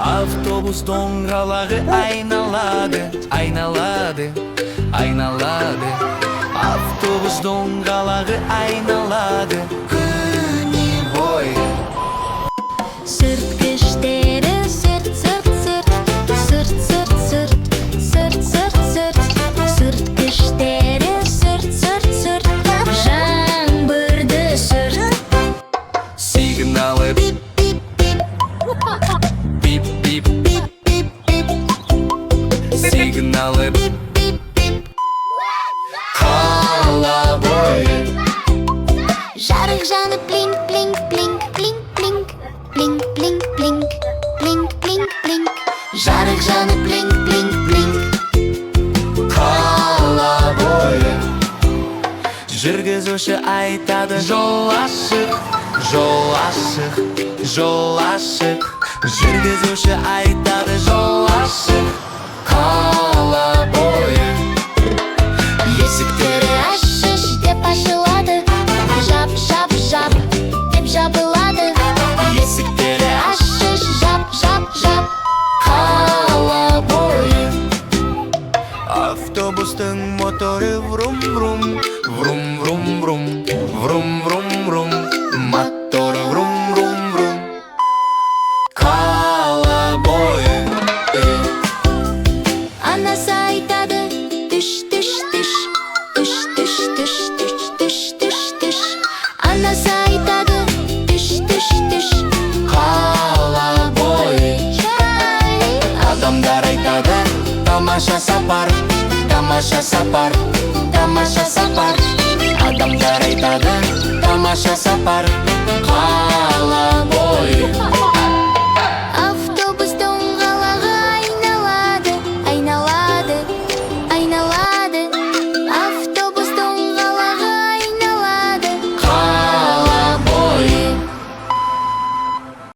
Avtobus doңғалағы айналады, айналады, айналады. Автобус доңғалағы айналады күні бойы. Сүрткіштері сүрт, сүрт, сүрт, сүрт, сүрт, сүрт, сүрт, сүрт, сүрт. Сүрткіштері сүрт, сүрт, сүрт, жаңбырды сүрт. Сигналы бип, бип, бип, бип, бип, бип, бип, бип. Сигналы бип, бип, бип. Қала бойы. Жарық жанып блинк, блинк, блинк, блинк, блинк, блинк, блинк, блинк, блинк, блинк, блинк. Жарық жанып блинк, блинк, блинк. Қала бойы. Жүргізуші айтады: жол ашық, жол ашық, жол ашық. Жүргізуші айтады: жол ашық. Қала бойы. Есіктері ашш деп ашылады, жап, жап, жап деп жабылады. Есіктері Ашш, жап, жап, жап, қала бойы. Автобустың моторы врум-врум, врум-врум-врум, врум-врум-врум. Моторы врум-врум-врум. Қала бойы. анасы айтады: түш, түш, түш, түш, түш, түш, түш, түш, түш, түш. Анасы айтады: түш, түш, түш. Қала бойы. Адамдар айтады: тамаша сапар, тамаша сапар, тамаша сапар. Адамдар айтады: тамаша сапар.